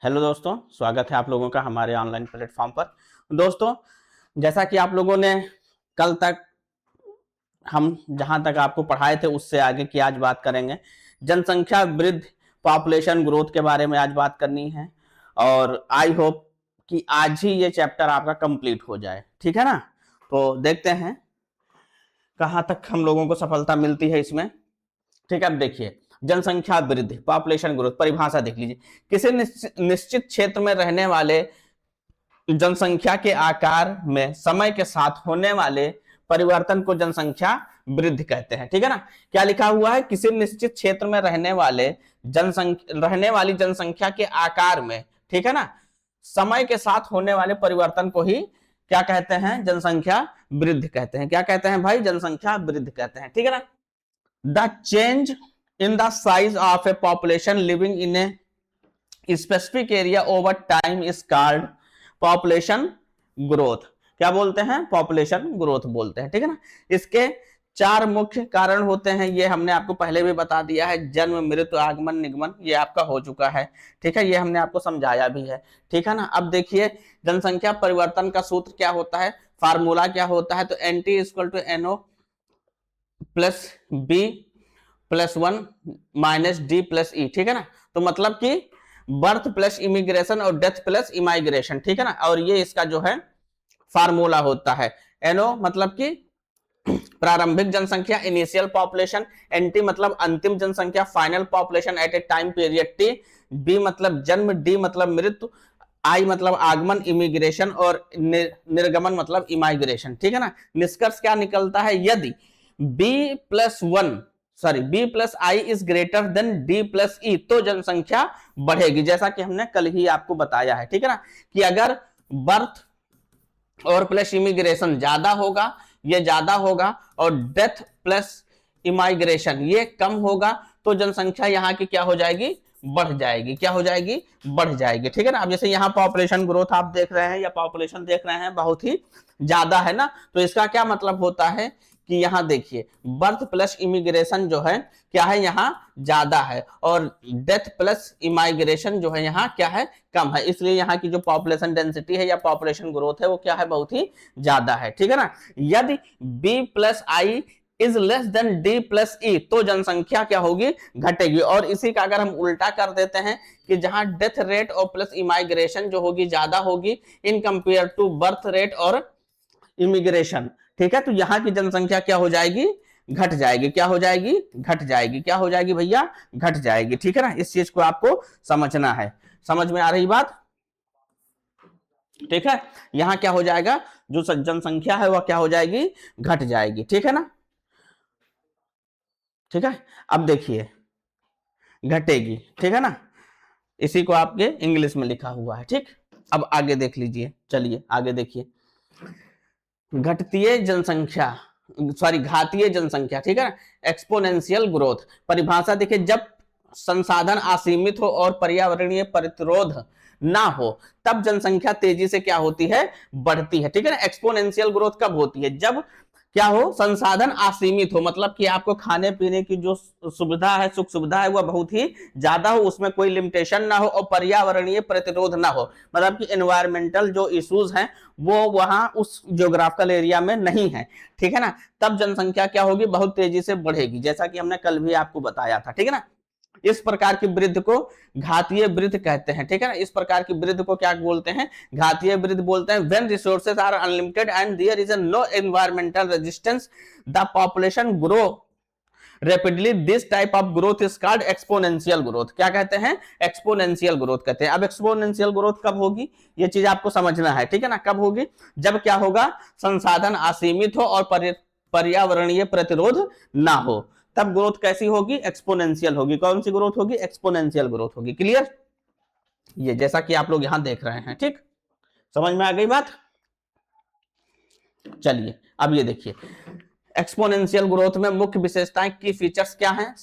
Hello दोस्तों, स्वागत है आप लोगों का हमारे ऑनलाइन प्लेटफॉर्म पर। दोस्तों, जैसा कि आप लोगों ने कल तक हम जहां तक आपको पढ़ाए थे उससे आगे की आज बात करेंगे। जनसंख्या वृद्धि, पॉपुलेशन ग्रोथ के बारे में आज बात करनी है और आई होप कि आज ही ये चैप्टर आपका कंप्लीट हो जाए। ठीक है ना? तो देखते हैं कहां तक हम लोगों को सफलता मिलती है इसमें। ठीक है, अब देखिए, जनसंख्या वृद्धि, पॉपुलेशन ग्रोथ, परिभाषा देख लीजिए। किसी निश्चित क्षेत्र में रहने वाले जनसंख्या के आकार में समय के साथ होने वाले परिवर्तन को जनसंख्या वृद्धि कहते हैं। ठीक है ना? क्या लिखा हुआ है? किसी निश्चित क्षेत्र में रहने वाली जनसंख्या के आकार में, ठीक है ना, समय के साथ होने वाले परिवर्तन को ही क्या कहते हैं? जनसंख्या वृद्धि कहते हैं। क्या कहते हैं भाई? जनसंख्या वृद्धि कहते हैं। ठीक है ना? The change in the size of a population living in a specific area over time is called population growth। क्या बोलते हैं? पॉपुलेशन ग्रोथ बोलते हैं। ठीक है ना? इसके चार मुख्य कारण होते हैं, ये हमने आपको पहले भी बता दिया है। जन्म, मृत्यु, आगमन, निगमन, ये आपका हो चुका है। ठीक है, ये हमने आपको समझाया भी है। ठीक है ना? अब देखिए, जनसंख्या परिवर्तन का सूत्र क्या होता है, फार्मूला क्या होता है? तो NT equal to NO plus B plus 1 minus D plus E। ठीक है ना? तो मतलब कि बर्थ प्लस इमिग्रेशन और डेथ प्लस इमाइग्रेशन। ठीक है ना? और ये इसका जो है फार्मूला होता है। NO मतलब कि प्रारंभिक जनसंख्या, इनिशियल पॉपुलेशन। NT मतलब अंतिम जनसंख्या, final population at A time period T। B मतलब जन्म, D मतलब मृत्यु, I मतलब आगमन, इमिग्रेशन, और निर्गमन मतलब इमाइग्रेशन। ठीक है ना? निष्कर्ष क्या निकलता है? यदि B plus I is greater than D plus E तो जनसंख्या बढ़ेगी, जैसा कि हमने कल ही आपको बताया है। ठीक है ना? कि अगर बर्थ और प्लस इमिग्रेशन ज्यादा होगा, ये ज्यादा होगा, और डेथ प्लस इमाइग्रेशन ये कम होगा, तो जनसंख्या यहाँ की क्या हो जाएगी? बढ़ जाएगी। क्या हो जाएगी? बढ़ जाएगी। ठीक है ना? अब जैसे यहाँ पॉपुलेशन ग्रोथ आप देख रहे हैं या पॉपुलेशन देख रहे हैं, बहुत ही ज्यादा है ना, तो इसका क्या मतलब होता है कि यहाँ देखिए, बर्थ प्लस इमिग्रेशन जो है क्या है? यहाँ ज्यादा है, और डेथ प्लस इमाइग्रेशन जो है यहाँ क्या है? कम है। इसलिए यहाँ की जो पॉपुलेशन डेंसिटी है या पॉपुलेशन ग्रोथ है वो क्या है? बहुत ही ज्यादा है। ठीक है ना? यदि B plus I is less than D plus E तो जनसंख्या क्या होगी? घटेगी। और इसी का अगर हम उल्टा कर देते हैं कि जहां डेथ रेट और प्लस इमाइग्रेशन जो होगी ज्यादा होगी in compare to birth rate और इमिग्रेशन, ठीक है, तो यहां की जनसंख्या क्या हो जाएगी? घट जाएगी। क्या हो जाएगी? घट जाएगी। क्या हो जाएगी भैया? घट जाएगी। ठीक है ना? इस चीज को आपको समझना है। समझ में आ रही बात? ठीक है, यहां क्या हो जाएगा? जो जनसंख्या है वह क्या हो जाएगी? घट जाएगी। ठीक है ना? ठीक है, अब देखिए, घटेगी। ठीक है ना? इसी को आपके इंग्लिश में लिखा हुआ है। ठीक, अब आगे देख लीजिए। चलिए आगे देखिए, घटतीय जनसंख्या, घातीय जनसंख्या। ठीक है ना? Exponential growth. परिभाषा देखिए, जब संसाधन असीमित हो और पर्यावरणीय प्रतिरोध ना हो तब जनसंख्या तेजी से क्या होती है? बढ़ती है। ठीक है ना? एक्सपोनेंशियल ग्रोथ कब होती है? जब क्या हो? संसाधन असीमित हो, मतलब कि आपको खाने पीने की जो सुविधा है, सुख सुविधा है, वह बहुत ही ज्यादा हो, उसमें कोई लिमिटेशन ना हो, और पर्यावरणीय प्रतिरोध ना हो, मतलब कि एनवायरमेंटल जो इश्यूज हैं वो वहां उस ज्योग्राफिकल एरिया में नहीं है। ठीक है ना? तब जनसंख्या क्या होगी? बहुत तेजी से बढ़ेगी, जैसा कि हमने कल भी आपको बताया था। ठीक है ना? इस प्रकार की वृद्धि को घातीय वृद्धि कहते हैं। ठीक है ना? इस प्रकार की वृद्धि को क्या बोलते हैं? घातीय वृद्धि बोलते हैं। When resources are unlimited and there is no environmental resistance the population grow rapidly, this type of growth is called exponential growth. क्या कहते हैं? एक्सपोनेंशियल ग्रोथ कहते हैं। अब एक्सपोनेंशियल ग्रोथ कब होगी? ये चीज आपको समझना है। ठीक है ना? कब होगी? जब क्या होगा? संसाधन असीमित हो और पर्यावरणीय प्रतिरोध ना हो, तब ग्रोथ कैसी होगी? एक्सपोनेंशियल होगी। कौन सी ग्रोथ होगी? एक्सपोनेंशियल ग्रोथ होगी। क्लियर? ये जैसा कि आप लोग यहां देख रहे हैं। ठीक, समझ में आ गई बात? चलिए अब ये देखिए, एक्सपोनेंशियल ग्रोथ में मुख्य विशेषताएं की फीचर्स क्या हैं?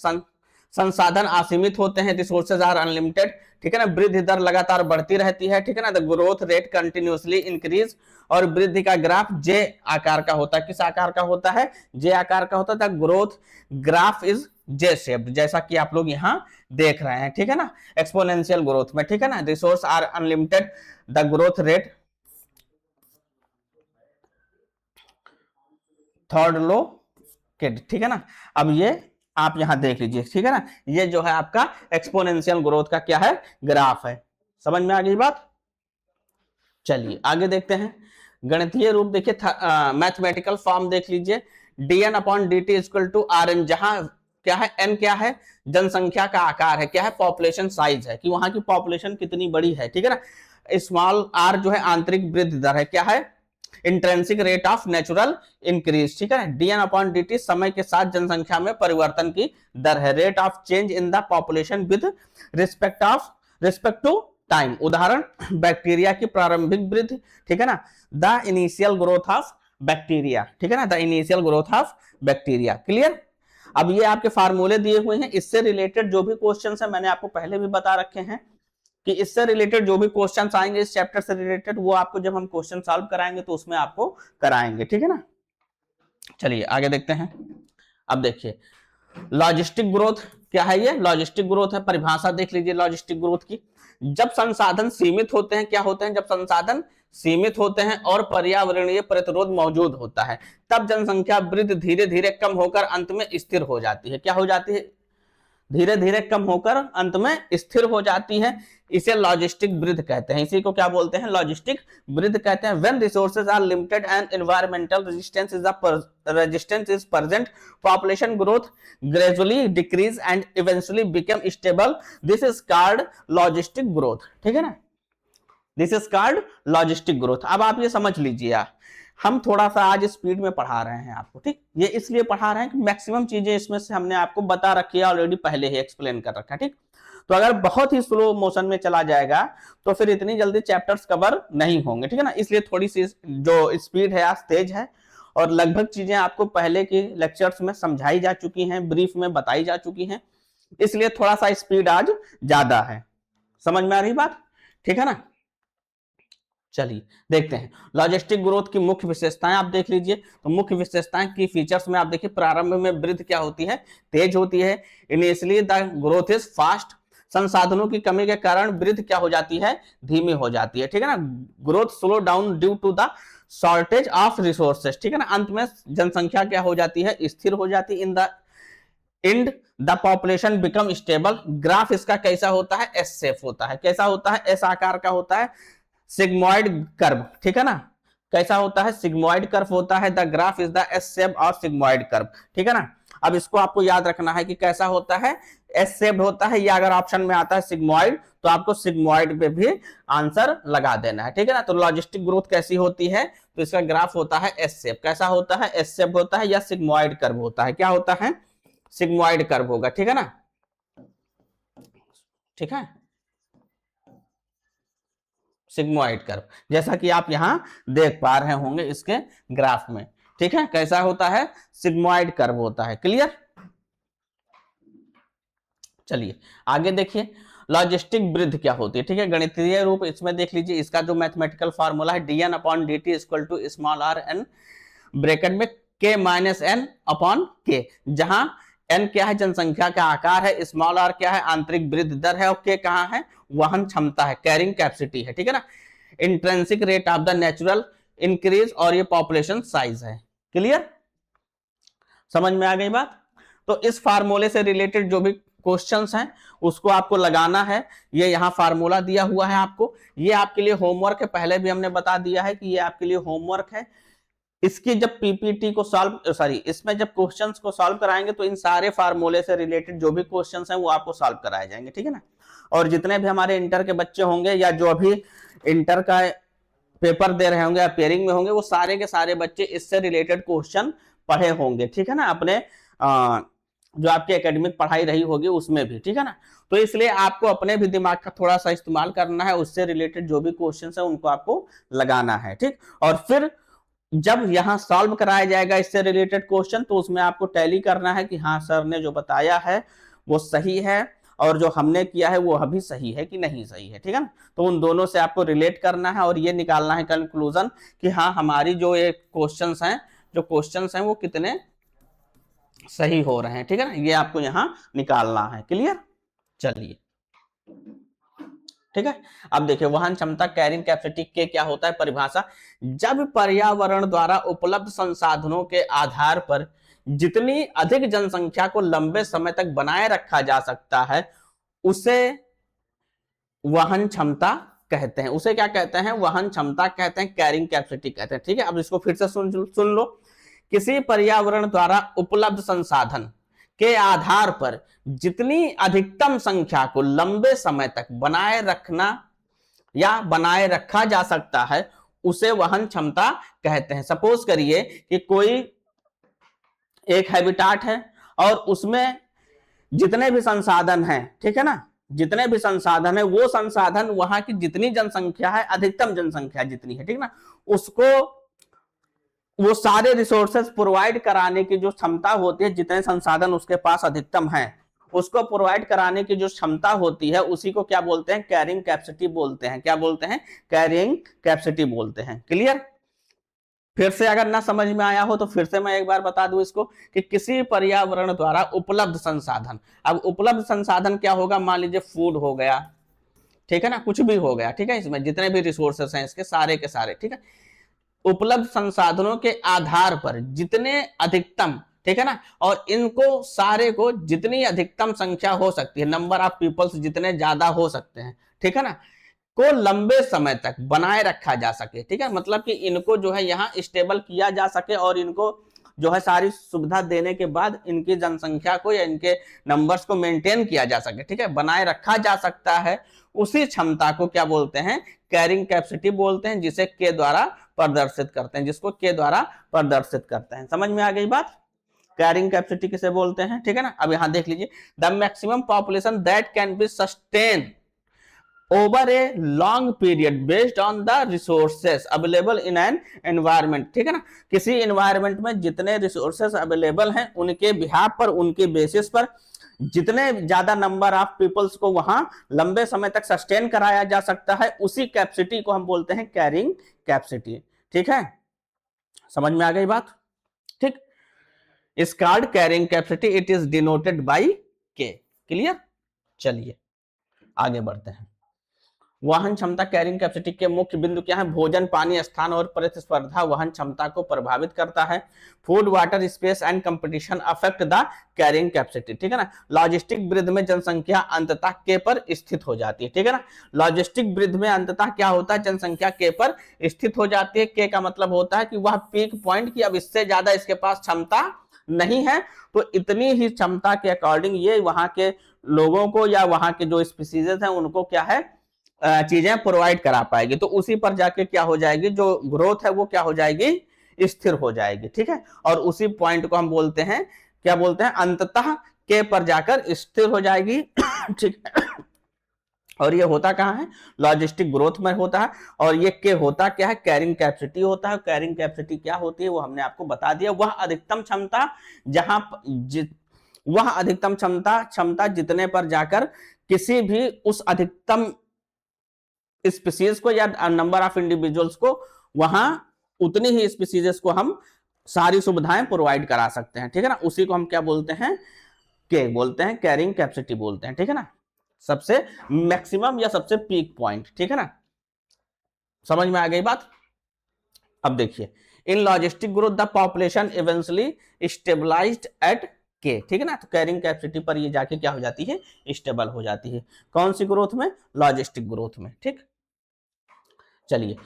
संसाधन असीमित होते हैं, रिसोर्सेज आर अनलिमिटेड। ठीक है ना? वृद्धि दर लगातार बढ़ती रहती है। ठीक है ना? The growth rate continuously increase, और वृद्धि का ग्राफ जे आकार का होता है। किस आकार का होता है? जे आकार का होता है। The growth graph is J shaped, जैसा कि आप लोग यहाँ देख रहे हैं, ठीक है ना, एक्सपोनेंशियल ग्रोथ में, ठीक है ना, resource are unlimited, the growth rate third low kid, ठीक है ना। अब ये आप यहां देख लीजिए, ठीक है ना, ये जो है आपका एक्सपोनेंशियल ग्रोथ का क्या है, ग्राफ है। समझ में आ गई बात। चलिए आगे देखते हैं, गणितीय रूप देखिए, मैथमेटिकल फॉर्म देख लीजिए, dn upon dt equal to rn, जहां क्या है, n क्या है, जनसंख्या का आकार है, क्या है, पॉपुलेशन साइज है, कि वहां की पॉपुलेशन कितनी बड़ी है, ठीक है ना। स्मॉल r जो है आंतरिक वृद्धि दर है, क्या है, intrinsic rate of natural increase, ठीक है ना। dn अपॉन dt समय के साथ जनसंख्या में परिवर्तन की दर है, rate of change in the population with respect to time, उदाहरण बैक्टीरिया की प्रारंभिक वृद्धि, ठीक है ना, the initial growth of bacteria, ठीक है ना, the initial growth of bacteria. Clear. अब ये आपके फार्मूले दिए हुए हैं, इससे रिलेटेड जो भी क्वेश्चंस है मैंने आपको पहले भी बता रखे हैं कि इससे रिलेटेड जो भी क्वेश्चंस आएंगे इस चैप्टर से रिलेटेड, वो आपको जब हम क्वेश्चन सॉल्व कराएंगे तो उसमें आपको कराएंगे, ठीक है ना। चलिए आगे देखते हैं। अब देखिए लॉजिस्टिक ग्रोथ क्या है, ये लॉजिस्टिक ग्रोथ है, परिभाषा देख लीजिए लॉजिस्टिक ग्रोथ की। जब संसाधन सीमित होते हैं, क्या होते हैं, जब संसाधन सीमित होते हैं और पर्यावरणीय प्रतिरोध मौजूद होता है, तब जनसंख्या वृद्धि धीरे धीरे कम होकर अंत में स्थिर हो जाती है। क्या हो जाती है, धीरे धीरे कम होकर अंत में स्थिर हो जाती है। इसे लॉजिस्टिक वृद्धि कहते हैं, इसी को क्या बोलते हैं, लॉजिस्टिक वृद्धि कहते हैं। When resources are limited and environmental resistance is present, population growth gradually decrease and eventually become stable, this is called logistic growth, ठीक है ना, this is called logistic growth. अब आप ये समझ लीजिए, हम थोड़ा सा आज स्पीड में पढ़ा रहे हैं आपको, ठीक, ये इसलिए पढ़ा रहे हैं कि मैक्सिमम चीजें इसमें से हमने आपको बता रखी है ऑलरेडी, पहले ही एक्सप्लेन कर रखा है, ठीक। तो अगर बहुत ही स्लो मोशन में चला जाएगा तो फिर इतनी जल्दी चैप्टर्स कवर नहीं होंगे, ठीक है ना, इसलिए थोड़ी सी जो स्पीड है आज तेज है, और लगभग चीजें आपको पहले के लेक्चर्स में समझाई जा चुकी हैं, ब्रीफ में बताई जा चुकी हैं, इसलिए थोड़ा सा स्पीड आज ज्यादा है। समझ में आ रही बात, ठीक है ना। चलिए देखते हैं लॉजिस्टिक ग्रोथ की मुख्य विशेषताएं, आप देख लीजिए। तो मुख्य विशेषताएं की फीचर्स में आप देखिए, प्रारंभ में वृद्धि क्या होती है, तेज होती है। Initially the growth is fast, संसाधनों की कमी के कारण वृद्धि क्या हो जाती है, धीमी हो जाती है, ठीक है ना। Growth slow down due to the shortage of resources, ठीक है ना। अंत में जनसंख्या क्या हो जाती है, स्थिर हो जाती है। In the end the population become stable. Graph इसका कैसा होता है, एस शेप होता है, कैसा होता है, एस आकार का होता है, सिग्मोइड कर्व, ठीक है ना, कैसा होता है, सिग्मोइड कर्व होता है। The graph is the S shape और सिग्मोइड कर्व, ठीक है ना। अब इसको आपको याद रखना है कि कैसा होता है, एस शेप होता है, या अगर ऑप्शन में आता है सिग्मोइड तो आपको सिग्मोइड पे भी आंसर लगा देना है, ठीक है ना। तो लॉजिस्टिक ग्रोथ कैसी होती है, तो इसका ग्राफ होता है एस शेप, कैसा होता है, एस शेप होता है या सिग्मोइड कर्व होता है, क्या होता है, सिग्मोइड कर्व होगा, ठीक है ना, ठीक है, सिग्मोइड कर्व, जैसा कि आप यहां देख पा रहे होंगे इसके ग्राफ में, ठीक है, कैसा होता है, सिग्मोइड कर्व होता है। क्लियर। चलिए आगे देखिए लॉजिस्टिक वृद्धि क्या होती है, ठीक है, गणितीय रूप इसमें देख लीजिए। इसका जो मैथमेटिकल फार्मूला है, dn upon dt equal to small r n bracket में k minus n upon k, जहां n क्या है, जनसंख्या का आकार है, स्मॉल r क्या है, आंतरिक वृद्धि दर है, और k कहां है, वहन क्षमता है, कैरिंग कैपेसिटी है, ठीक है ना। Intrinsic rate of the natural increase, और ये पॉपुलेशन साइज है। क्लियर, समझ में आ गई बात। तो इस फार्मूले से रिलेटेड जो भी क्वेश्चंस हैं उसको आपको लगाना है। ये यहाँ फार्मूला दिया हुआ है आपको, ये आपके लिए होमवर्क है, पहले भी हमने बता दिया है कि ये आपके लिए होमवर्क है। इसकी जब पीपीटी को इसमें जब क्वेश्चंस को सॉल्व कराएंगे तो इन सारे फार्मूले से रिलेटेड जो भी क्वेश्चंस हैं वो आपको सॉल्व कराए जाएंगे, ठीक है ना। और जितने भी हमारे इंटर के बच्चे होंगे या जो अभी इंटर का पेपर दे रहे होंगे, अपेयरिंग में होंगे, वो सारे के सारे बच्चे इससे रिलेटेड क्वेश्चन पढ़े होंगे, ठीक है ना, अपने जो आपकी एकेडमिक पढ़ाई रही होगी उसमें भी, ठीक है ना। तो इसलिए आपको अपने भी दिमाग का थोड़ा सा इस्तेमाल करना है, उससे रिलेटेड जो भी क्वेश्चन है उनको आपको लगाना है, ठीक। और फिर जब यहाँ सॉल्व कराया जाएगा इससे रिलेटेड क्वेश्चन तो उसमें आपको टैली करना है कि हाँ सर ने जो बताया है वो सही है और जो हमने किया है वो अभी सही है कि नहीं सही है, ठीक है ना। तो उन दोनों से आपको रिलेट करना है और ये निकालना है कंक्लूजन कि हाँ हमारी जो ये क्वेश्चंस हैं, जो क्वेश्चंस हैं वो कितने सही हो रहे हैं, ठीक है ना, ये आपको यहां निकालना है। क्लियर, चलिए ठीक है। अब देखिए वहन क्षमता कैरिंग कैपेसिटी के क्या होता है परिभाषा, जब पर्यावरण द्वारा उपलब्ध संसाधनों के आधार पर जितनी अधिक जनसंख्या को लंबे समय तक बनाए रखा जा सकता है उसे वहन क्षमता कहते हैं। उसे क्या कहते हैं, वहन क्षमता कहते हैं, कैरिंग कैपेसिटी कहते हैं। ठीक है, अब इसको फिर से सुन लो। किसी पर्यावरण द्वारा उपलब्ध संसाधन के आधार पर जितनी अधिकतम संख्या को लंबे समय तक बनाए रखना या बनाए रखा जा सकता है उसे वहन क्षमता कहते हैं। सपोज करिए कि कोई एक हैबिटाट है और उसमें जितने भी संसाधन हैं, ठीक है ना, जितने भी संसाधन है वो संसाधन वहां की जितनी जनसंख्या है, अधिकतम जनसंख्या जितनी है, ठीक ना, उसको वो सारे रिसोर्सेस प्रोवाइड कराने की जो क्षमता होती है, जितने संसाधन उसके पास अधिकतम है उसको प्रोवाइड कराने की जो क्षमता होती है उसी को क्या बोलते हैं, कैरिंग कैपेसिटी बोलते हैं। क्या बोलते हैं, कैरिंग कैपेसिटी बोलते हैं। क्लियर, फिर से अगर ना समझ में आया हो तो फिर से मैं एक बार बता दूं इसको कि किसी पर्यावरण द्वारा उपलब्ध संसाधन, अब उपलब्ध संसाधन क्या होगा, मान लीजिए फूड हो गया, ठीक है ना, कुछ भी हो गया, ठीक है, इसमें जितने भी रिसोर्सेस हैं इसके सारे के सारे, ठीक है, उपलब्ध संसाधनों के आधार पर जितने अधिकतम, ठीक है ना, और इनको सारे को जितनी अधिकतम संख्या हो सकती है, नंबर ऑफ पीपल्स जितने ज्यादा हो सकते हैं, ठीक है ना, को लंबे समय तक बनाए रखा जा सके। ठीक है, मतलब कि इनको जो है यहाँ स्टेबल किया जा सके और इनको जो है सारी सुविधा देने के बाद इनकी जनसंख्या को या इनके नंबर्स को मेंटेन किया जा सके, ठीक है, बनाए रखा जा सकता है, उसी क्षमता को क्या बोलते हैं, कैरिंग कैपेसिटी बोलते हैं, जिसे के द्वारा प्रदर्शित करते हैं, जिसको के द्वारा प्रदर्शित करते हैं। समझ में आ गई बात, कैरिंग कैपेसिटी किसे बोलते हैं, ठीक है ना। अब यहां देख लीजिए, the maximum population that can be sustain over a long period based on the resources available in an environment, ठीक है ना, किसी एनवायरमेंट में जितने रिसोर्सेस अवेलेबल हैं उनके बिहाफ पर, उनके बेसिस पर जितने ज्यादा नंबर ऑफ पीपल्स को वहां लंबे समय तक सस्टेन कराया जा सकता है उसी कैपेसिटी को हम बोलते हैं कैरिंग कैपेसिटी। ठीक है, समझ में आ गई बात, ठीक, इस card carrying capacity, it is denoted by के। क्लियर, चलिए आगे बढ़ते हैं। वाहन क्षमता कैरिंग कैपेसिटी के मुख्य बिंदु क्या है, भोजन, पानी, स्थान और प्रतिस्पर्धा वहन क्षमता को प्रभावित करता है। Food, water, space and competition affect the carrying capacity, ठीक है ना। लॉजिस्टिक वृद्धि में जनसंख्या अंततः के पर स्थित हो जाती है, ठीक है ना। लॉजिस्टिक वृद्धि में अंततः क्या होता है, जनसंख्या के पर स्थित हो जाती है। के का मतलब होता है कि वह पीक पॉइंट की अब इससे ज्यादा इसके पास क्षमता नहीं है, तो इतनी ही क्षमता के अकॉर्डिंग ये वहां के लोगों को या वहां के जो स्पीसीज हैं उनको क्या है चीजें प्रोवाइड करा पाएगी, तो उसी पर जाके क्या हो जाएगी, जो ग्रोथ है वो क्या हो जाएगी, स्थिर हो जाएगी। ठीक है, और उसी पॉइंट को हम बोलते हैं, क्या बोलते हैं, अंततः के पर जाकर स्थिर हो जाएगी। ठीक है, और ये होता कहाँ है, लॉजिस्टिक ग्रोथ में होता है, और ये के होता क्या है, कैरिंग कैपेसिटी होता है। कैरिंग कैपेसिटी क्या होती है वो हमने आपको बता दिया, वह अधिकतम क्षमता जहां वह अधिकतम क्षमता जितने पर जाकर किसी भी उस अधिकतम स्पीसीज को या नंबर ऑफ इंडिविजुअल्स को वहां उतनी ही स्पीसीज को हम सारी सुविधाएं प्रोवाइड करा सकते हैं। ठीक है ना, उसी को हम क्या बोलते हैं, के बोलते हैं, कैरिंग कैपेसिटी बोलते हैं। ठीक है ना, सबसे मैक्सिमम या सबसे पीक पॉइंट। ठीक है ना, समझ में आ गई बात। अब देखिए, in logistic growth the population eventually stabilized at K, ठीक है ना, तो कैरिंग कैपेसिटी पर ये जाके क्या हो जाती है, स्टेबल हो जाती है। कौन सी ग्रोथ में, लॉजिस्टिक ग्रोथ में। ठीक, चलिए,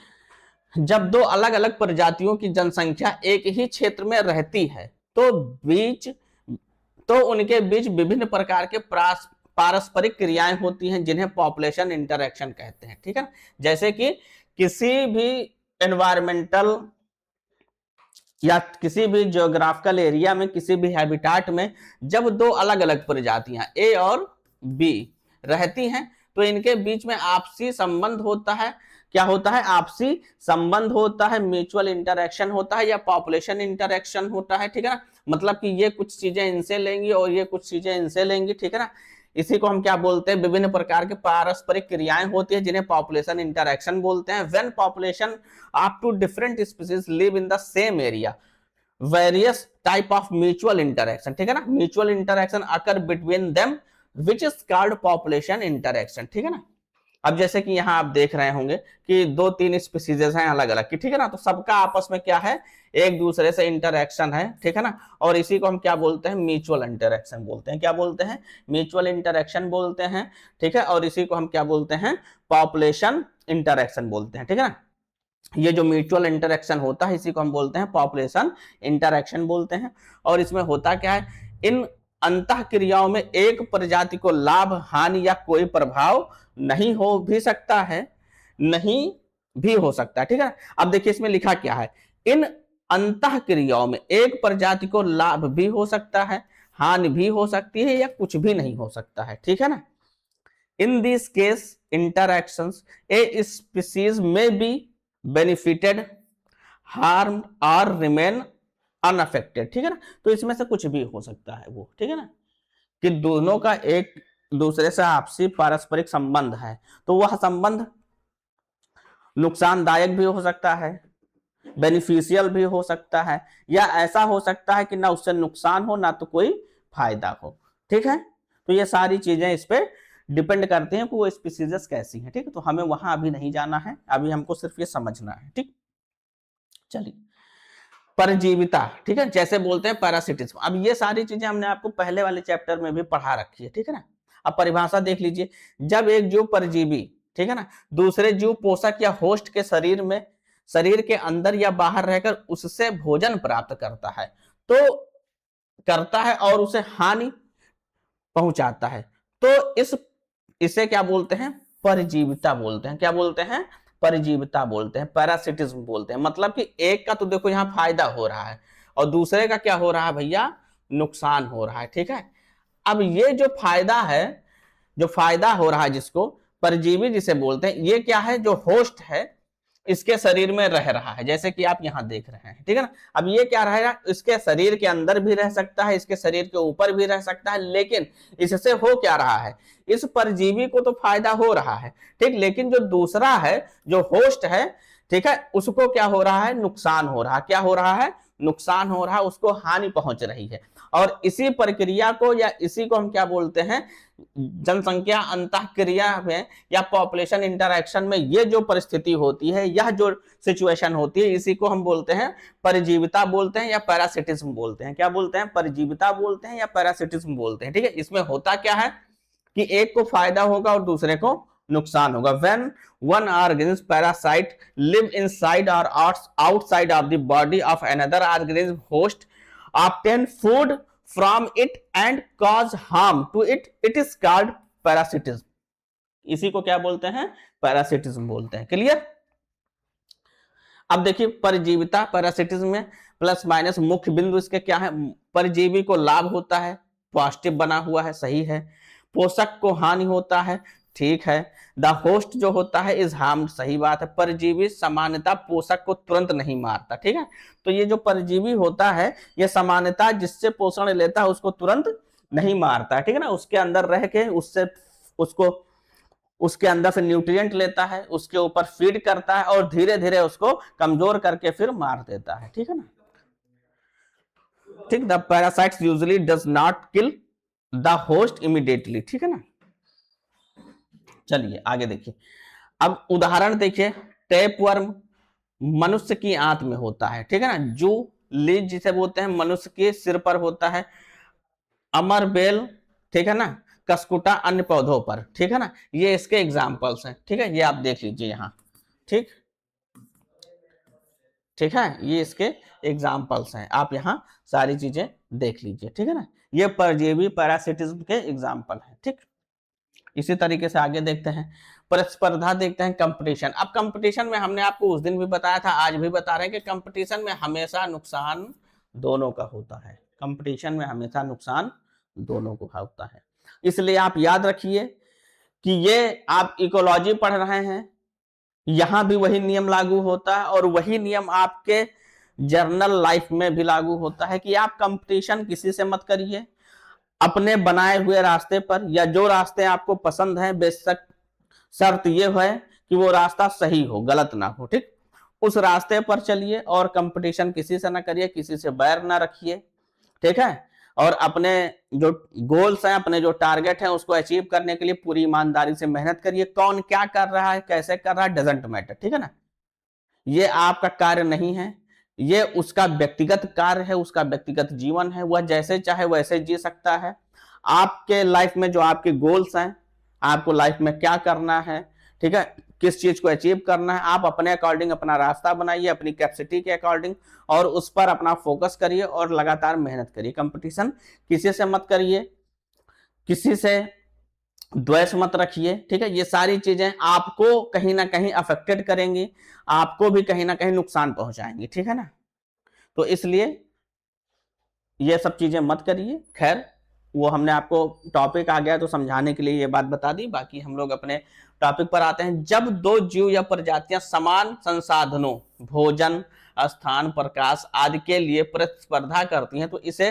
जब दो अलग अलग प्रजातियों की जनसंख्या एक ही क्षेत्र में रहती है तो उनके बीच विभिन्न प्रकार के पारस्परिक क्रियाएं होती हैं जिन्हें पॉपुलेशन इंटरैक्शन कहते हैं। ठीक है, जैसे कि किसी भी एनवायरमेंटल या किसी भी जियोग्राफिकल एरिया में, किसी भी हैबिटाट में जब दो अलग अलग प्रजातियां ए और बी रहती हैं तो इनके बीच में आपसी संबंध होता है। क्या होता है, आपसी संबंध होता है, म्यूचुअल इंटरैक्शन होता है या पॉपुलेशन इंटरैक्शन होता है। ठीक है ना, मतलब कि ये कुछ चीजें इनसे लेंगी और ये कुछ चीजें इनसे लेंगी। ठीक है ना, इसी को हम क्या बोलते हैं, विभिन्न प्रकार के पारस्परिक क्रियाएं होती है जिन्हें पॉपुलेशन इंटरैक्शन बोलते हैं। When population of two different species live in the same area, various type of mutual interaction, ठीक है ना, mutual interaction occur between them which is called population interaction, ठीक है ना। अब जैसे कि यहाँ आप देख रहे होंगे कि 2-3 स्पीसीज हैं अलग अलग की, ठीक है ना, तो सबका आपस में क्या है, एक दूसरे से इंटरेक्शन है, ठीक है ना, और इसी को हम क्या बोलते हैं, म्यूचुअल इंटरेक्शन बोलते हैं। क्या बोलते हैं, म्यूचुअल इंटरेक्शन बोलते हैं, ठीक है, और इसी को हम क्या बोलते हैं, पॉपुलेशन इंटरेक्शन बोलते हैं, ठीक है ना। ये जो म्यूचुअल इंटरेक्शन होता है इसी को हम बोलते हैं पॉपुलेशन इंटरेक्शन बोलते हैं। और इसमें होता क्या है, इन अंतः क्रियाओं में एक प्रजाति को लाभ, हानि या कोई प्रभाव नहीं हो भी सकता है, नहीं भी हो सकता है, ठीक है। अब देखिए इसमें लिखा क्या है, इन अंतः क्रियाओं में एक प्रजाति को लाभ भी हो सकता है, हानि भी हो सकती है, या कुछ भी नहीं हो सकता है, ठीक है ना। In this case interactions a species में बी बेनिफिटेड, हार्म और रिमेन अनअफेक्टेड, ठीक है ना। तो इसमें से कुछ भी हो सकता है वो, ठीक है ना, कि दोनों का एक दूसरे से आपसी पारस्परिक संबंध है, तो वह संबंध नुकसानदायक भी हो सकता है, बेनिफिशियल भी हो सकता है, या ऐसा हो सकता है कि ना उससे नुकसान हो ना तो कोई फायदा हो, ठीक है। तो ये सारी चीजें इस पे डिपेंड करते हैं कि वो स्पीसीज कैसी हैं, ठीक है। तो हमें वहां अभी नहीं जाना है, अभी हमको सिर्फ ये समझना है, ठीक। चलिए, परजीविता, ठीक है, जैसे बोलते हैं पैरासिटिज्म। अब ये सारी चीजें हमने आपको पहले वाले चैप्टर में भी पढ़ा रखी है, ठीक है ना। अब परिभाषा देख लीजिए, जब एक जीव परजीवी, ठीक है ना, दूसरे जीव पोषक या होस्ट के शरीर में, शरीर के अंदर या बाहर रहकर उससे भोजन प्राप्त करता है, तो करता है और उसे हानि पहुंचाता है, तो इसे क्या बोलते हैं, परजीविता बोलते हैं। क्या बोलते हैं, परजीविता बोलते हैं, पैरासिटिज्म बोलते हैं। मतलब कि एक का तो देखो यहाँ फायदा हो रहा है और दूसरे का क्या हो रहा है भैया, नुकसान हो रहा है, ठीक है। अब ये जो फायदा है, जो फायदा हो रहा है जिसको परजीवी जिसे बोलते हैं, ये क्या है, जो होस्ट है इसके शरीर में रह रहा है, जैसे कि आप यहां देख रहे हैं, ठीक है ना। अब ये क्या रहेगा, इसके शरीर के अंदर भी रह सकता है, इसके शरीर के ऊपर भी रह सकता है, लेकिन इससे हो क्या रहा है, इस परजीवी को तो फायदा हो रहा है, ठीक, लेकिन जो दूसरा है, जो होस्ट है, ठीक है, उसको क्या हो रहा है, नुकसान हो रहा है। क्या हो रहा है, नुकसान हो रहा है, उसको हानि पहुंच रही है। और इसी प्रक्रिया को या इसी को हम क्या बोलते हैं, जनसंख्या अंतःक्रिया में या पॉपुलेशन इंटरैक्शन में ये जो परिस्थिति होती है, यह जो सिचुएशन होती है, इसी को हम बोलते हैं परजीविता बोलते हैं या पैरासिटिज्म बोलते हैं। क्या बोलते हैं, परजीविता बोलते हैं या पैरासिटिज्म बोलते हैं, ठीक है। इसमें होता क्या है कि एक को फायदा होगा और दूसरे को नुकसान होगा। When one organism parasite live inside और outside of the body of another organism host obtain food from it and cause harm to it, it is called parasitism। इसी को क्या बोलते हैं, पैरासिटिज्म बोलते हैं। क्लियर। अब देखिए परजीविता पैरासिटिज्म में प्लस माइनस मुख्य बिंदु इसके क्या है, परजीवी को लाभ होता है, पॉजिटिव बना हुआ है, सही है। पोषक को हानि होता है, ठीक है। द होस्ट जो होता है इज हार्म, सही बात है। परजीवी सामान्यतः पोषक को तुरंत नहीं मारता, ठीक है। तो ये जो परजीवी होता है ये सामान्यतः जिससे पोषण लेता है उसको तुरंत नहीं मारता है, ठीक है ना, उसके अंदर रह के उससे उसको उसके अंदर से न्यूट्रिएंट लेता है, उसके ऊपर फीड करता है और धीरे धीरे उसको कमजोर करके फिर मार देता है, ठीक है ना, ठीक। The parasites usually does not kill the host immediately, ठीक है ना। चलिए आगे देखिए, अब उदाहरण देखिए, टेपवर्म मनुष्य की आंत में होता है, ठीक है ना। जू लीज जिसे बोलते हैं मनुष्य के सिर पर होता है। अमरबेल, ठीक है ना, कसकुटा अन्य पौधों पर, ठीक है ना। ये इसके एग्जाम्पल्स हैं, ठीक है, ये आप देख लीजिए यहाँ, ठीक, ठीक है, ये इसके एग्जाम्पल्स हैं, आप यहाँ सारी चीजें देख लीजिए, ठीक है ना। ये परजीवी पैरासिटिज्म के एग्जाम्पल हैं, ठीक। इसी तरीके से आगे देखते हैं, प्रतिस्पर्धा देखते हैं, कंपटीशन। अब कंपटीशन में हमने आपको उस दिन भी बताया था, आज भी बता रहे हैं कि कंपटीशन में हमेशा नुकसान दोनों का होता है। कंपटीशन में हमेशा नुकसान दोनों को होता है। इसलिए आप याद रखिए कि ये आप इकोलॉजी पढ़ रहे हैं, यहां भी वही नियम लागू होता है और वही नियम आपके जर्नल लाइफ में भी लागू होता है कि आप कंपटीशन किसी से मत करिए, अपने बनाए हुए रास्ते पर या जो रास्ते आपको पसंद है, बेशक शर्त यह है कि वो रास्ता सही हो, गलत ना हो, ठीक। उस रास्ते पर चलिए और कंपटीशन किसी से ना करिए, किसी से बैर ना रखिए, ठीक है। और अपने जो गोल्स हैं, अपने जो टारगेट हैं, उसको अचीव करने के लिए पूरी ईमानदारी से मेहनत करिए। कौन क्या कर रहा है, कैसे कर रहा है, डजंट मैटर, ठीक है ना। ये आपका कार्य नहीं है, ये उसका व्यक्तिगत कार्य है, उसका व्यक्तिगत जीवन है, वह जैसे चाहे वैसे जी सकता है। आपके लाइफ में जो आपके गोल्स हैं, आपको लाइफ में क्या करना है, ठीक है, किस चीज को अचीव करना है, आप अपने अकॉर्डिंग अपना रास्ता बनाइए, अपनी कैपेसिटी के अकॉर्डिंग, और उस पर अपना फोकस करिए और लगातार मेहनत करिए। कंपटीशन किसी से मत करिए, किसी से द्वेष मत रखिए, ठीक है। ये सारी चीजें आपको कहीं ना कहीं अफेक्टेड करेंगी, आपको भी कहीं ना कहीं नुकसान पहुंचाएंगी, ठीक है ना। तो इसलिए ये सब चीजें मत करिए। खैर, वो हमने आपको टॉपिक आ गया तो समझाने के लिए ये बात बता दी। बाकी हम लोग अपने टॉपिक पर आते हैं। जब दो जीव या प्रजातियां समान संसाधनों, भोजन, स्थान, प्रकाश आदि के लिए प्रतिस्पर्धा करती हैं तो इसे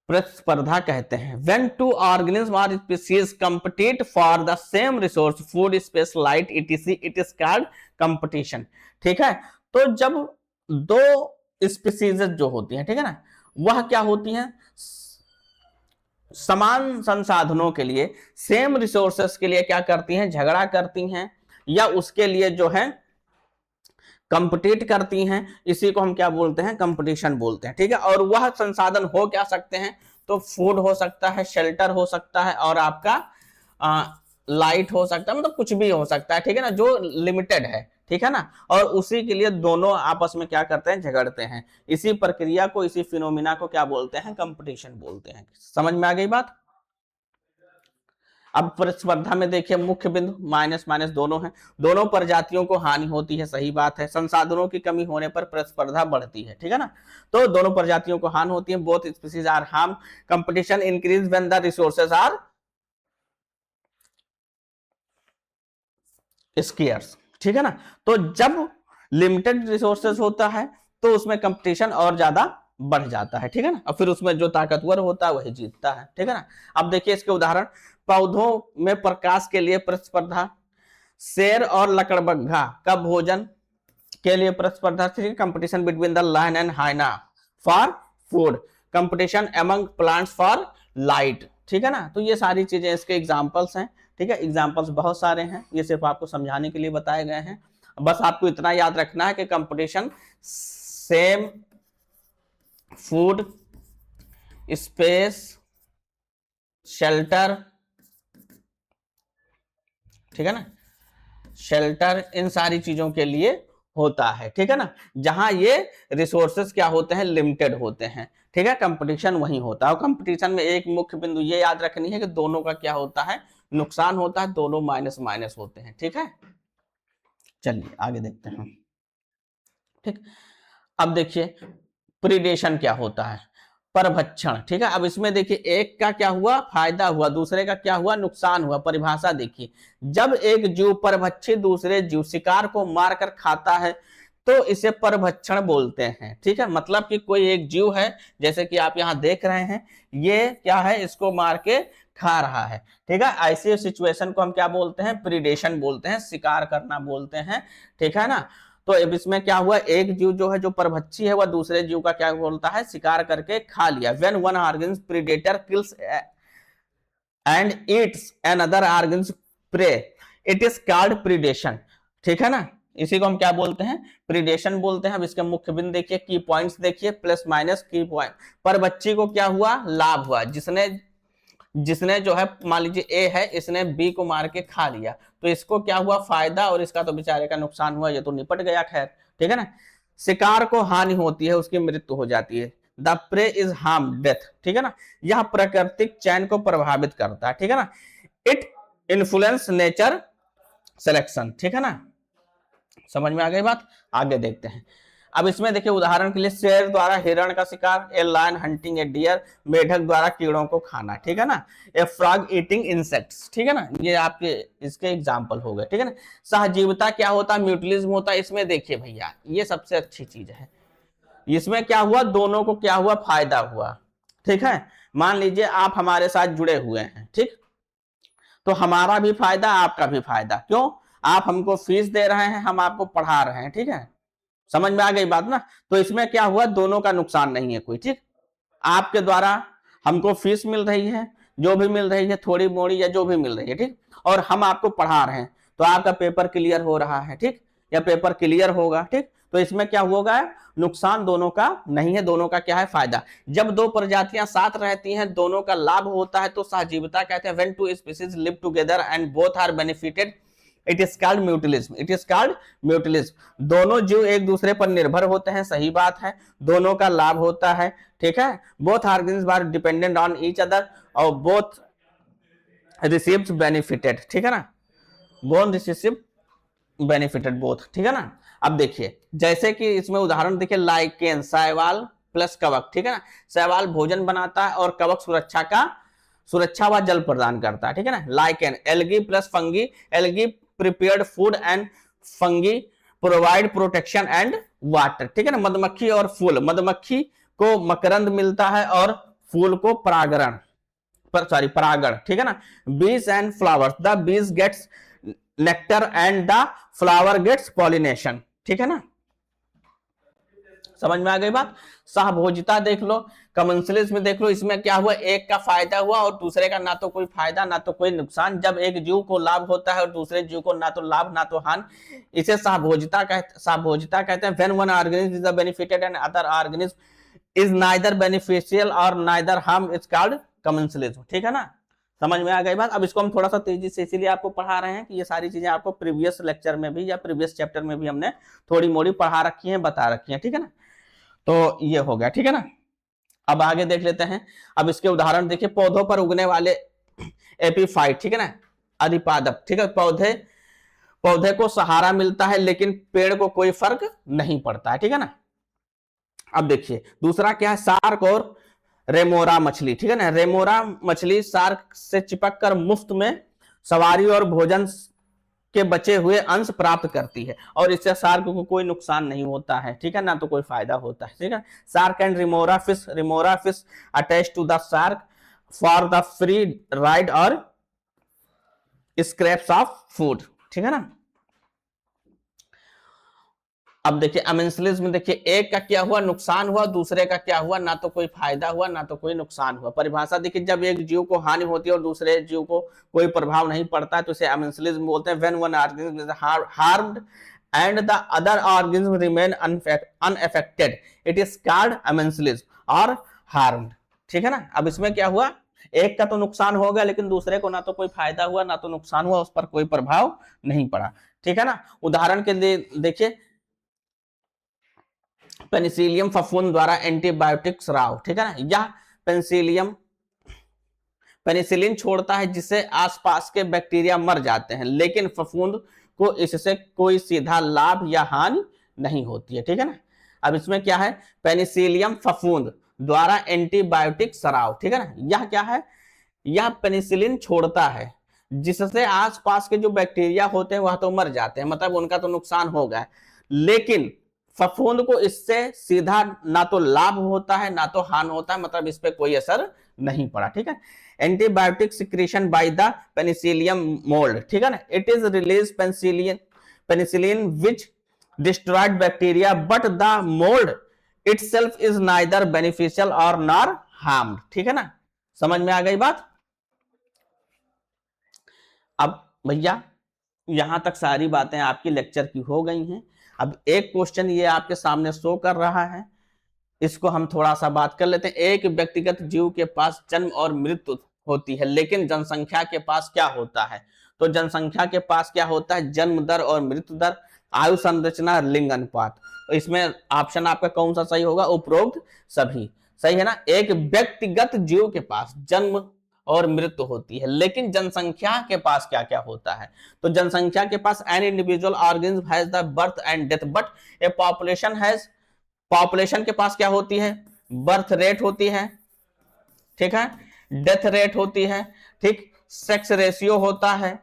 प्रतिस्पर्धा कहते हैं। When two organisms or species compete for the same resource, food, space, light, etc, it is called competition, ठीक है। तो जब दो स्पीसीज जो होती हैं, ठीक है ना, वह क्या होती हैं, समान संसाधनों के लिए, सेम रिसोर्सेस के लिए क्या करती हैं, झगड़ा करती हैं, या उसके लिए जो है कंपटीट करती हैं। इसी को हम क्या बोलते हैं, कंपटीशन बोलते हैं, ठीक है। और वह संसाधन हो क्या सकते हैं, तो फूड हो सकता है, शेल्टर हो सकता है, और आपका लाइट हो सकता है, मतलब कुछ भी हो सकता है, ठीक है ना, जो लिमिटेड है, ठीक है ना। और उसी के लिए दोनों आपस में क्या करते हैं, झगड़ते हैं। इसी प्रक्रिया को, इसी फिनोमिना को क्या बोलते हैं, कंपटीशन बोलते हैं। समझ में आ गई बात। अब प्रतिस्पर्धा में देखिए मुख्य बिंदु माइनस माइनस दोनों हैं। दोनों प्रजातियों को हानि होती है, सही बात है। संसाधनों की कमी होने पर प्रतिस्पर्धा बढ़ती है, ठीक है ना। तो दोनों प्रजातियों को हानि होती है। Both species are harm, competition increase when the resources are scarce, ठीक है ना। तो जब लिमिटेड रिसोर्सेज होता है तो उसमें कंपटीशन और ज्यादा बढ़ जाता है, ठीक है ना। और फिर उसमें जो ताकतवर होता है वही जीतता है, ठीक है ना। अब देखिए इसके उदाहरण, पौधों में प्रकाश के लिए प्रतिस्पर्धा, शेर और लकड़बग्घा का भोजन के लिए प्रतिस्पर्धा, competition between the lion and hyena for food, competition among plants for light, ठीक है ना। तो ये सारी चीजें इसके एग्जांपल्स हैं, ठीक है। एग्जांपल्स बहुत सारे हैं, ये सिर्फ आपको समझाने के लिए बताए गए हैं। बस आपको इतना याद रखना है कि competition same food, space, shelter, ठीक है ना, शेल्टर, इन सारी चीजों के लिए होता है, ठीक है ना। जहां ये रिसोर्सेस क्या होते हैं, लिमिटेड होते हैं, ठीक है। कंपटीशन वही होता है। और कंपटीशन में एक मुख्य बिंदु ये याद रखनी है कि दोनों का क्या होता है, नुकसान होता है, दोनों माइनस माइनस होते हैं, ठीक है। चलिए आगे देखते हैं, ठीक। अब देखिए प्रीडेशन क्या होता है, परभक्षण, ठीक है। अब इसमें देखिए एक का क्या हुआ, फायदा हुआ, दूसरे का क्या हुआ, नुकसान हुआ। परिभाषा देखिए, जब एक जीव परभक्षी दूसरे जीव शिकार को मारकर खाता है तो इसे परभक्षण बोलते हैं, ठीक है। मतलब कि कोई एक जीव है, जैसे कि आप यहां देख रहे हैं, ये क्या है, इसको मार के खा रहा है, ठीक है। ऐसी सिचुएशन को हम क्या बोलते हैं, प्रीडेशन बोलते हैं, शिकार करना बोलते हैं, ठीक है ना। तो अब इसमें क्या हुआ, एक जीव जो है, जो परभक्षी है, वह दूसरे जीव का क्या बोलता है, शिकार करके खा लिया। When one organism predator kills and eats another organism prey, it is called predation, ठीक है ना। इसी को हम क्या बोलते हैं, प्रीडेशन बोलते हैं। अब इसके मुख्य बिंदु देखिए, की पॉइंट्स देखिए, प्लस माइनस की पॉइंट। परभक्षी को क्या हुआ, लाभ हुआ, जिसने जो है, मान लीजिए ए है, इसने बी को मार के खा लिया, तो इसको क्या हुआ, फायदा, और इसका तो बेचारे का नुकसान हुआ, ये तो निपट गया, खैर, ठीक है ना। शिकार को हानि होती है, उसकी मृत्यु हो जाती है। The prey is harm, death, ठीक है ना। यह प्राकृतिक चयन को प्रभावित करता है, ठीक है ना। इट इन्फ्लुएंस नेचर सिलेक्शन, ठीक है ना। समझ में आ गई बात। आगे देखते हैं। अब इसमें देखिए उदाहरण के लिए, शेर द्वारा हिरण का शिकार, a lion hunting a deer, मेढक द्वारा कीड़ों को खाना, ठीक है ना। ए फ्रॉग ईटिंग इंसेक्ट्स, ठीक है ना। ये आपके इसके एग्जांपल हो गए, ठीक है ना। सहजीवता क्या होता है, म्यूटलिज्म होता है। इसमें देखिए भैया, ये सबसे अच्छी चीज है। इसमें क्या हुआ, दोनों को क्या हुआ, फायदा हुआ, ठीक है। मान लीजिए आप हमारे साथ जुड़े हुए हैं, ठीक, तो हमारा भी फायदा, आपका भी फायदा। क्यों, आप हमको फीस दे रहे हैं, हम आपको पढ़ा रहे हैं, ठीक है, समझ में आ गई बात ना। तो इसमें क्या हुआ, दोनों का नुकसान नहीं है कोई, ठीक। आपके द्वारा हमको फीस मिल रही है, जो भी मिल रही है थोड़ी मोड़ी या जो भी मिल रही है, ठीक, और हम आपको पढ़ा रहे हैं, तो आपका पेपर क्लियर हो रहा है, ठीक, या पेपर क्लियर होगा, ठीक। तो इसमें क्या होगा, नुकसान दोनों का नहीं है, दोनों का क्या है, फायदा। जब दो प्रजातियां साथ रहती हैं, दोनों का लाभ होता है, तो सहजीविता कहते हैं। When two species live together and both are benefited, it is called mutualism, it is called mutualism. दोनों जीव एक दूसरे पर निर्भर होते हैं, सही बात है, दोनों का लाभ होता है, ठीक है। Both organism are dependent on each other और बोथ रिसीव्ड बेनिफिटेड, ठीक है ना, बोथ रिसीव बेनिफिटेड बोथ, ठीक है ना। अब देखिए जैसे कि इसमें उदाहरण देखिए, लाइकेन शैवाल प्लस कवक, ठीक है ना। शैवाल भोजन बनाता है और कवक सुरक्षा व जल प्रदान करता है, ठीक है ना। Lichen algae plus fungi, algae prepared food and fungi provide protection and water, ठीक है ना। मधुमक्खी और फूल, मधुमक्खी को मकरंद मिलता है और फूल को परागण, ठीक है ना। Bees and flowers, the bees gets nectar and the flower gets pollination, ठीक है ना, समझ में आ गई बात। सहभोजिता देख लो, कमेंसलिज्म में देख लो, इसमें क्या हुआ, एक का फायदा हुआ और दूसरे का ना तो कोई फायदा ना तो कोई नुकसान। जब एक जीव को लाभ होता है और दूसरे जीव को ना तो लाभ ना तो हानि, इसे सहभोजिता कहते हैं। When one organism is benefited and other organism is neither beneficial और neither harm, is called commensalism, ठीक है ना, समझ में आ गई बात। अब इसको हम थोड़ा सा तेजी से इसीलिए आपको पढ़ा रहे हैं कि ये सारी चीजें आपको प्रीवियस लेक्चर में भी या प्रीवियस चैप्टर में भी हमने थोड़ी मोड़ी पढ़ा रखी है, बता रखी है, ठीक है ना। तो ये हो गया, ठीक है ना। अब आगे देख लेते हैं। अब इसके उदाहरण देखिए, पौधों पर उगने वाले एपीफाइट, ठीक है ना, अधिपादप, ठीक है। पौधे को सहारा मिलता है लेकिन पेड़ को कोई फर्क नहीं पड़ता है, ठीक है ना। अब देखिए दूसरा क्या है, सार्क और रेमोरा मछली, ठीक है ना। रेमोरा मछली सार्क से चिपक कर मुफ्त में सवारी और भोजन के बचे हुए अंश प्राप्त करती है और इससे सार्क को कोई नुकसान नहीं होता है, ठीक है ना, तो कोई फायदा होता है, ठीक है। Shark and remora fish attach to the shark for the free ride और स्क्रैप्स ऑफ फूड, ठीक है ना। अब देखिए अमेंसलिज्म में देखिए, एक का क्या हुआ, नुकसान हुआ, दूसरे का क्या हुआ, ना तो कोई फायदा हुआ ना तो कोई नुकसान हुआ। परिभाषा देखिए, जब एक जीव को हानि होती है और दूसरे जीव को कोई प्रभाव नहीं पड़ता है तो इसे अमेंसलिज्म बोलते हैं। When one organism is harmed and the other organism remain unaffected, it is called amensalism और हार्म्ड, ठीक है ना। अब इसमें क्या हुआ, एक का तो नुकसान हो गया लेकिन दूसरे को ना तो कोई फायदा हुआ ना तो नुकसान हुआ, उस पर कोई प्रभाव नहीं पड़ा, ठीक है ना। उदाहरण के लिए देखिए, पेनिसिलियम फफूंद द्वारा एंटीबायोटिक स्राव, ठीक है ना। यह पेनिसिलिन छोड़ता है जिससे आसपास के बैक्टीरिया मर जाते हैं, लेकिन फफूंद को इससे कोई सीधा लाभ या हानि नहीं होती है, ठीक है ना। अब इसमें क्या है, पेनिसिलियम फफूंद द्वारा एंटीबायोटिक स्राव, ठीक है ना। यह क्या है, यह पेनिसिलिन छोड़ता है जिससे आसपास के जो बैक्टीरिया होते हैं वह तो मर जाते हैं, मतलब उनका तो नुकसान हो गया, लेकिन फफूंद को इससे सीधा ना तो लाभ होता है ना तो हानि होता है, मतलब इस पे कोई असर नहीं पड़ा, ठीक है। Antibiotic secretion by the Penicillium mould, ठीक है ना। It is release penicillin which destroyed bacteria but the mould itself is neither beneficial और नॉर हार्म्ड, ठीक है ना, समझ में आ गई बात। अब भैया यहां तक सारी बातें आपकी लेक्चर की हो गई हैं। अब एक क्वेश्चन ये आपके सामने शो कर रहा है, इसको हम थोड़ा सा बात कर लेते हैं। एक व्यक्तिगत जीव के पास जन्म और मृत्यु होती है, लेकिन जनसंख्या के पास क्या होता है, तो जनसंख्या के पास क्या होता है, जन्म दर और मृत्यु दर, आयु संरचना, लिंग अनुपात। तो इसमें ऑप्शन आपका कौन सा सही होगा, उपरोक्त सभी सही है ना। एक व्यक्तिगत जीव के पास जन्म और मृत्यु होती है, लेकिन जनसंख्या के पास क्या क्या होता है, तो जनसंख्या के पास an individual organism has the birth and death, but a population के पास क्या होती है, बर्थ रेट होती है, ठीक है, डेथ रेट होती है, ठीक, सेक्स रेशियो होता है,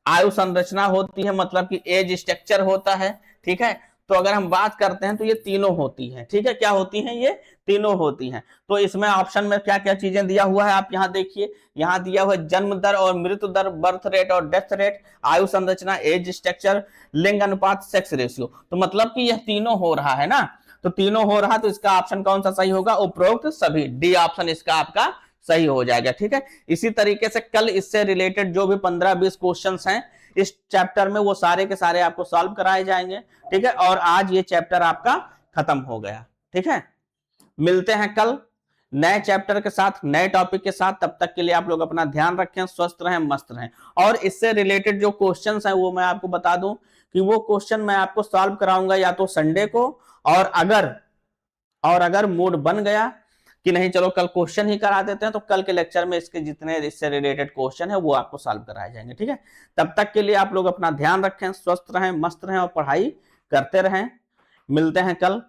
आयु संरचना होती है, मतलब कि एज स्ट्रक्चर होता है, ठीक है। तो अगर हम बात करते हैं तो ये तीनों होती हैं, ठीक है। क्या होती हैं? ये तीनों होती हैं। तो इसमें ऑप्शन में क्या क्या चीजें दिया हुआ है आप यहाँ देखिए, यहाँ दिया हुआ है जन्म दर और मृत्यु दर, बर्थ रेट और डेथ रेट, आयु संरचना, एज स्ट्रक्चर, लिंग अनुपात, सेक्स रेशियो। तो मतलब कि यह तीनों हो रहा है ना, तो तीनों हो रहा, तो इसका ऑप्शन कौन सा सही होगा? उपरोक्त सभी, डी ऑप्शन इसका आपका सही हो जाएगा, ठीक है। इसी तरीके से कल इससे रिलेटेड जो भी 15-20 क्वेश्चंस हैं इस चैप्टर में, वो सारे के सारे आपको सॉल्व कराए जाएंगे, ठीक है। और आज ये चैप्टर आपका खत्म हो गया, ठीक है। मिलते हैं कल नए चैप्टर के साथ, नए टॉपिक के साथ। तब तक के लिए आप लोग अपना ध्यान रखें, स्वस्थ रहें, मस्त रहें। और इससे रिलेटेड जो क्वेश्चंस हैं वो मैं आपको बता दूं कि वो क्वेश्चन मैं आपको सॉल्व कराऊंगा या तो संडे को, और अगर मूड बन गया कि नहीं चलो कल क्वेश्चन ही करा देते हैं, तो कल के लेक्चर में इसके जितने इससे रिलेटेड क्वेश्चन है वो आपको सॉल्व कराए जाएंगे, ठीक है। तब तक के लिए आप लोग अपना ध्यान रखें, स्वस्थ रहें, मस्त रहें और पढ़ाई करते रहें। मिलते हैं कल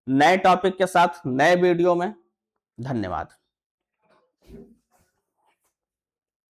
नए टॉपिक के साथ, नए वीडियो में। धन्यवाद।